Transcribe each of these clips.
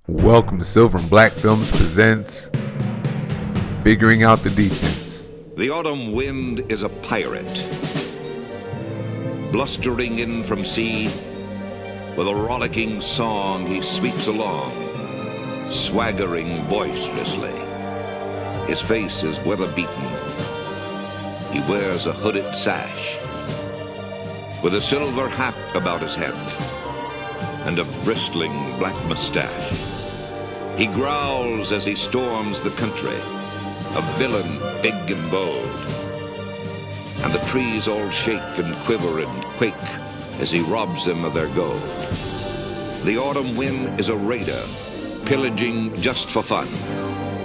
Welcome to Silver and Black Films presents Figuring Out the Defense. The autumn wind is a pirate, blustering in from sea. With a rollicking song he sweeps along, swaggering boisterously. His face is weather-beaten. He wears a hooded sash, with a silver hat about his head, and a bristling black mustache. He growls as he storms the country, a villain big and bold. And the trees all shake and quiver and quake as he robs them of their gold. The autumn wind is a raider, pillaging just for fun.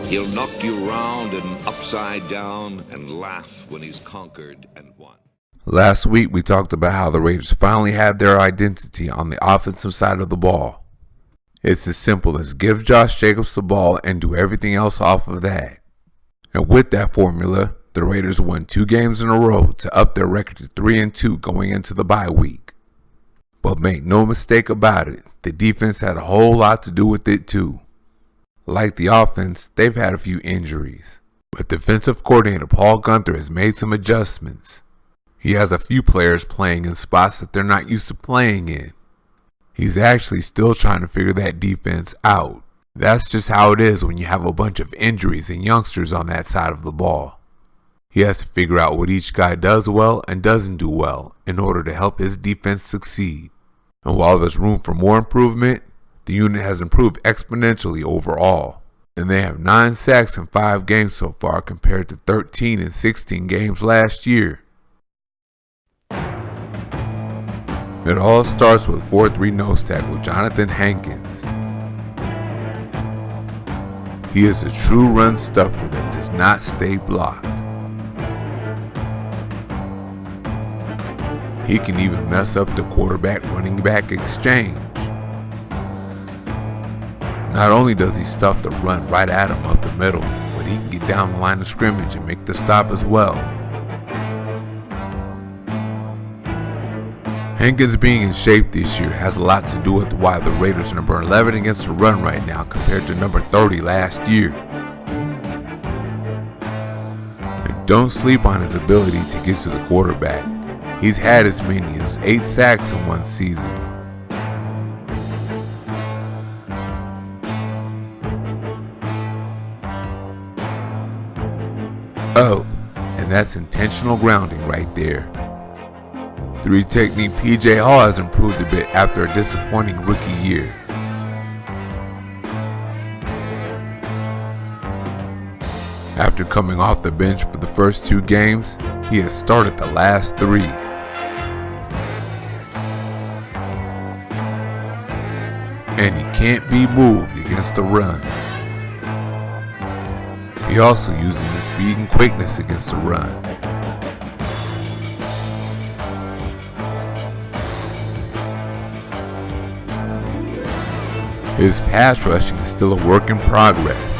He'll knock you round and upside down and laugh when he's conquered and won. Last week we talked about how the Raiders finally had their identity on the offensive side of the ball. It's as simple as give Josh Jacobs the ball and do everything else off of that. And with that formula, the Raiders won 2 games in a row to up their record to 3-2 going into the bye week. But make no mistake about it, the defense had a whole lot to do with it too. Like the offense, they've had a few injuries, but defensive coordinator Paul Guenther has made some adjustments. He has a few players playing in spots that they're not used to playing in. He's actually still trying to figure that defense out. That's just how it is when you have a bunch of injuries and youngsters on that side of the ball. He has to figure out what each guy does well and doesn't do well in order to help his defense succeed. And while there's room for more improvement, the unit has improved exponentially overall. And they have 9 sacks in 5 games so far compared to 13 in 16 games last year. It all starts with 4-3 nose tackle Jonathan Hankins. He is a true run stuffer that does not stay blocked. He can even mess up the quarterback-running back exchange. Not only does he stuff the run right at him up the middle, but he can get down the line of scrimmage and make the stop as well. Hankins being in shape this year has a lot to do with why the Raiders are number 11 against the run right now compared to number 30 last year. And don't sleep on his ability to get to the quarterback. He's had as many as 8 sacks in one season. Oh, and that's intentional grounding right there. 3 technique P.J. Hall has improved a bit after a disappointing rookie year. After coming off the bench for the first 2 games, he has started the last 3. And he can't be moved against the run. He also uses his speed and quickness against the run. His pass rushing is still a work in progress.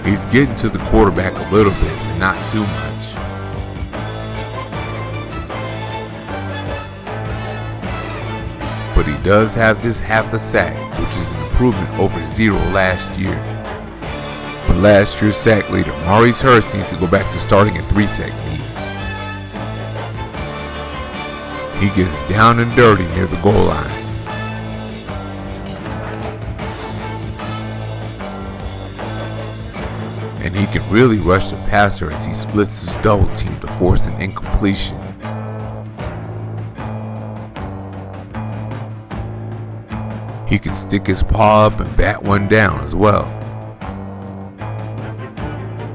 He's getting to the quarterback a little bit, but not too much. But he does have this half a sack, which is an improvement over 0 last year. But last year's sack leader, Maurice Hurst, needs to go back to starting at 3 technique. He gets down and dirty near the goal line. And he can really rush the passer as he splits his double team to force an incompletion. He can stick his paw up and bat one down as well.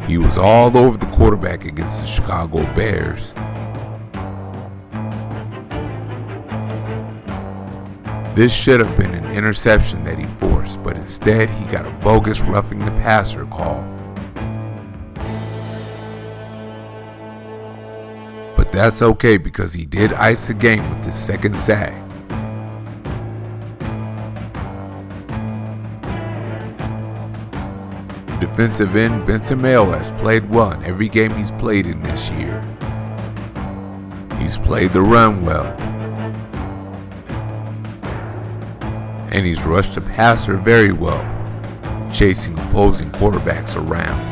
He was all over the quarterback against the Chicago Bears. This should have been an interception that he forced, but instead he got a bogus roughing the passer call. But that's okay because he did ice the game with his 2nd sack. Defensive end Benson Mayo has played well in every game he's played in this year. He's played the run well, and he's rushed the passer very well, chasing opposing quarterbacks around.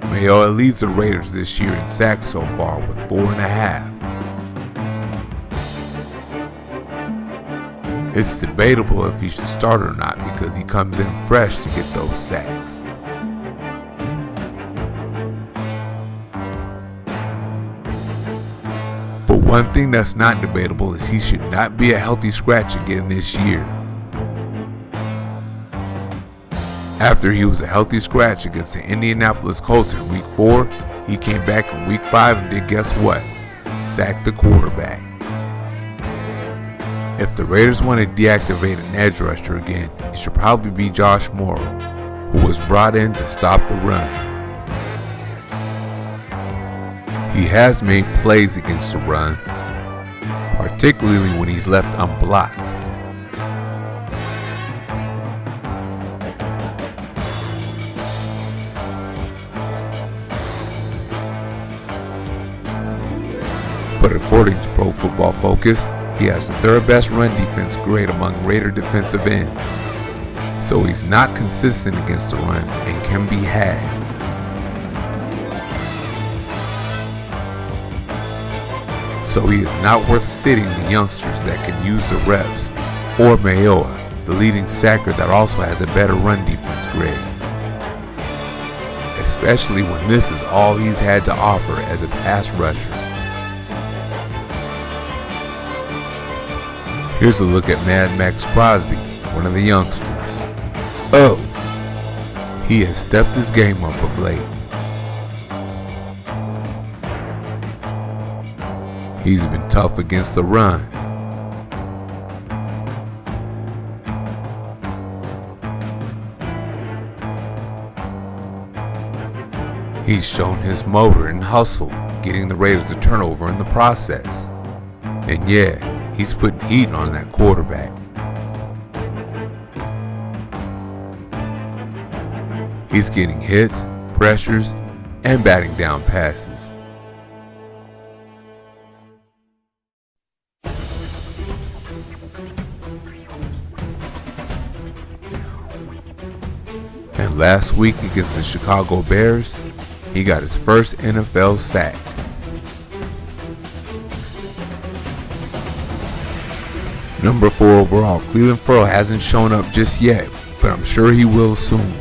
Mayowa leads the Raiders this year in sacks so far with 4.5. It's debatable if he should start or not because he comes in fresh to get those sacks. But one thing that's not debatable is he should not be a healthy scratch again this year. After he was a healthy scratch against the Indianapolis Colts in Week 4, he came back in Week 5 and did guess what? Sacked the quarterback. If the Raiders want to deactivate an edge rusher again, it should probably be Josh Morrow, who was brought in to stop the run. He has made plays against the run, particularly when he's left unblocked. But according to Pro Football Focus, he has the third best run defense grade among Raider defensive ends. So he's not consistent against the run and can be had. So he is not worth sitting the youngsters that can use the reps, or Mayowa, the leading sacker that also has a better run defense grade. Especially when this is all he's had to offer as a pass rusher. Here's a look at Mad Max Crosby, one of the youngsters. Oh, he has stepped his game up of late. He's been tough against the run. He's shown his motor and hustle, getting the Raiders a turnover in the process. And yeah, he's putting heat on that quarterback. He's getting hits, pressures, and batting down passes. And last week against the Chicago Bears, he got his first NFL sack. Number 4 overall, Clelin Ferrell hasn't shown up just yet, but I'm sure he will soon.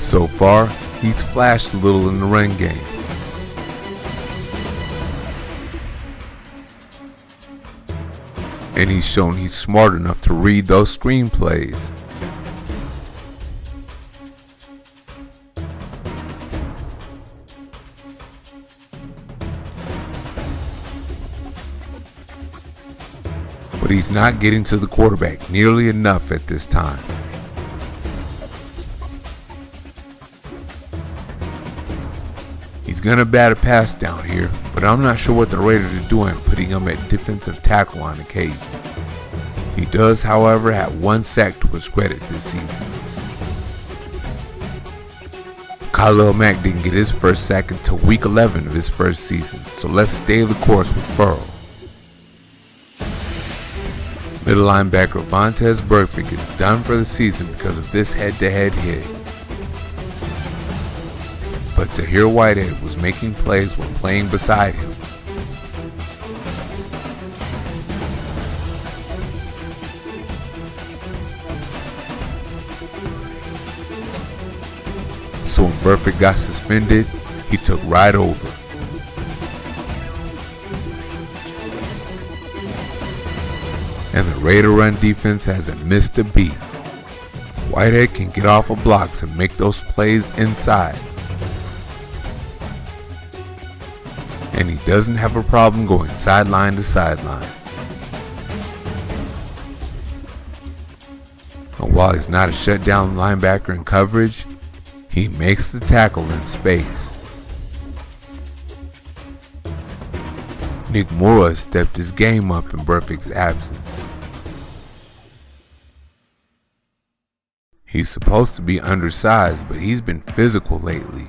So far, he's flashed a little in the run game. And he's shown he's smart enough to read those screenplays. But he's not getting to the quarterback nearly enough at this time. He's gonna bat a pass down here, but I'm not sure what the Raiders are doing putting him at defensive tackle on occasion. He does, however, have one sack to his credit this season. Khalil Mack didn't get his first sack until week 11 of his first season, so let's stay the course with Ferrell. Middle linebacker Vontaze Burfict is done for the season because of this head-to-head hit. But Tahir Whitehead was making plays when playing beside him. So when Burfict got suspended, he took right over. And the Raider run defense hasn't missed a beat. Whitehead can get off of blocks and make those plays inside. And he doesn't have a problem going sideline to sideline. And while he's not a shutdown linebacker in coverage, he makes the tackle in space. Nick Moore has stepped his game up in Burfict's absence. He's supposed to be undersized, but he's been physical lately.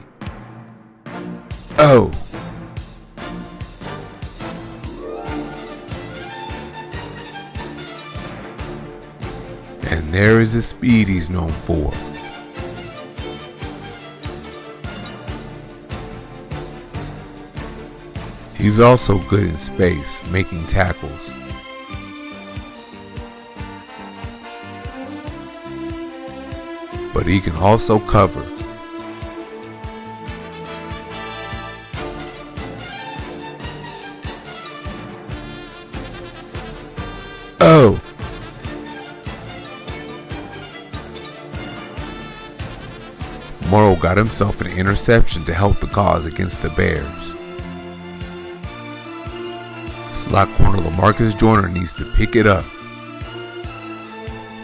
Oh! And there is the speed he's known for. He's also good in space, making tackles. But he can also cover. Oh! Morrow got himself an interception to help the cause against the Bears. Slot corner LaMarcus Joyner needs to pick it up.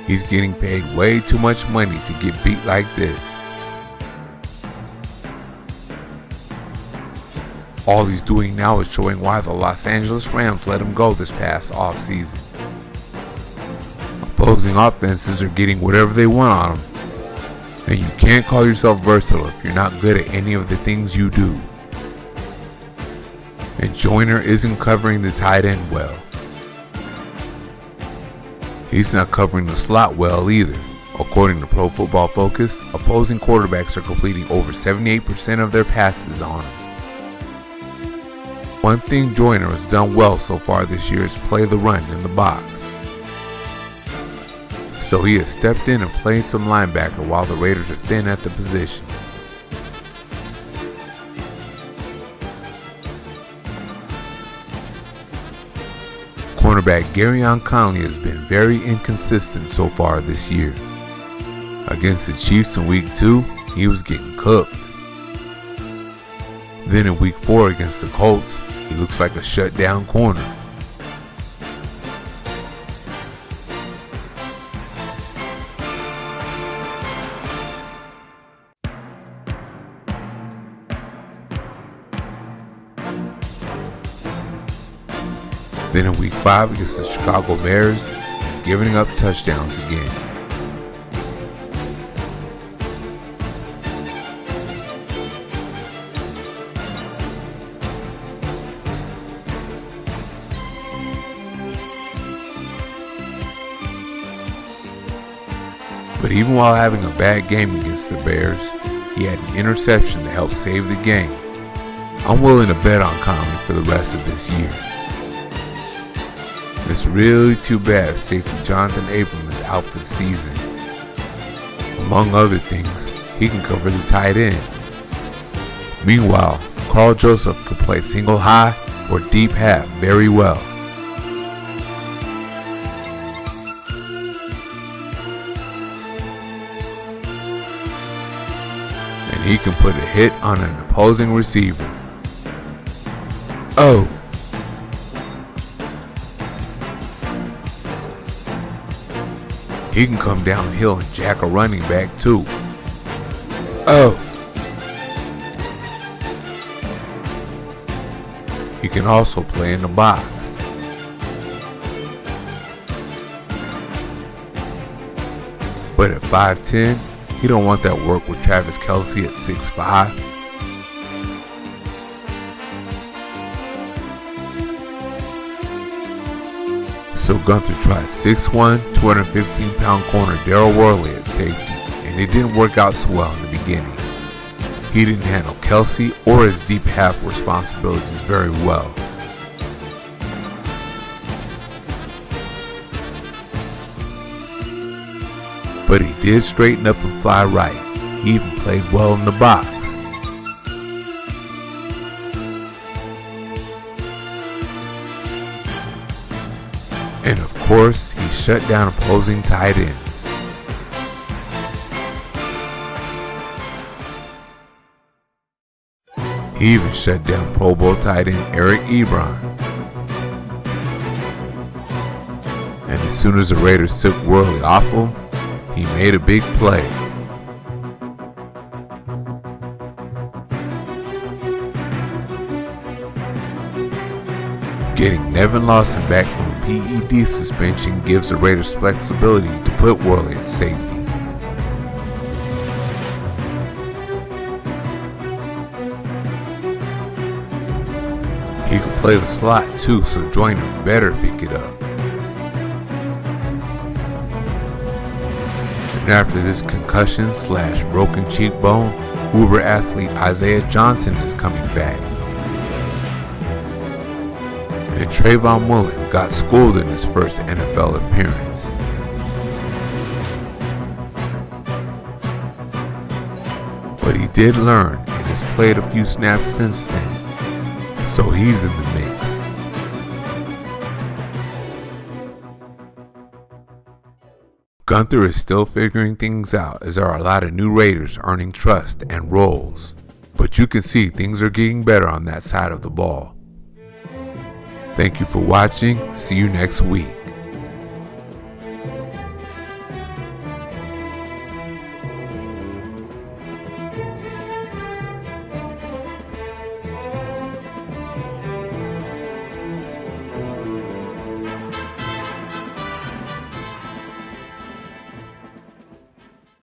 He's getting paid way too much money to get beat like this. All he's doing now is showing why the Los Angeles Rams let him go this past offseason. Opposing offenses are getting whatever they want on him, and you can't call yourself versatile if you're not good at any of the things you do. And Joyner isn't covering the tight end well. He's not covering the slot well either. According to Pro Football Focus, opposing quarterbacks are completing over 78% of their passes on him. One thing Joyner has done well so far this year is play the run in the box. So he has stepped in and played some linebacker while the Raiders are thin at the position. Cornerback Gareon Conley has been very inconsistent so far this year. Against the Chiefs in Week 2, he was getting cooked. Then in Week 4 against the Colts, he looks like a shutdown corner. Then in Week 5 against the Chicago Bears, he's giving up touchdowns again. But even while having a bad game against the Bears, he had an interception to help save the game. I'm willing to bet on Conley for the rest of this year. It's really too bad safety Jonathan Abram is out for the season. Among other things, he can cover the tight end. Meanwhile, Carl Joseph can play single high or deep half very well. And he can put a hit on an opposing receiver. Oh! He can come downhill and jack a running back too. Oh! He can also play in the box. But at 5'10", he don't want that work with Travis Kelce at 6'5". So Gunther tried 6'1", 215-pound corner Daryl Worley at safety, and it didn't work out so well in the beginning. He didn't handle Kelce or his deep half responsibilities very well. But he did straighten up and fly right. He even played well in the box. And of course, he shut down opposing tight ends. He even shut down Pro Bowl tight end Eric Ebron. And as soon as the Raiders took Worley off him, he made a big play. Getting Nevin Lawson back from a PED suspension gives the Raiders flexibility to put Worley at safety. play the slot too, so Joyner better pick it up. And after this concussion / broken cheekbone, Uber athlete Isaiah Johnson is coming back. And Trayvon Mullen got schooled in his first NFL appearance. But he did learn and has played a few snaps since then, so he's in the mix. Gunther is still figuring things out as there are a lot of new Raiders earning trust and roles, but you can see things are getting better on that side of the ball. Thank you for watching. See you next week.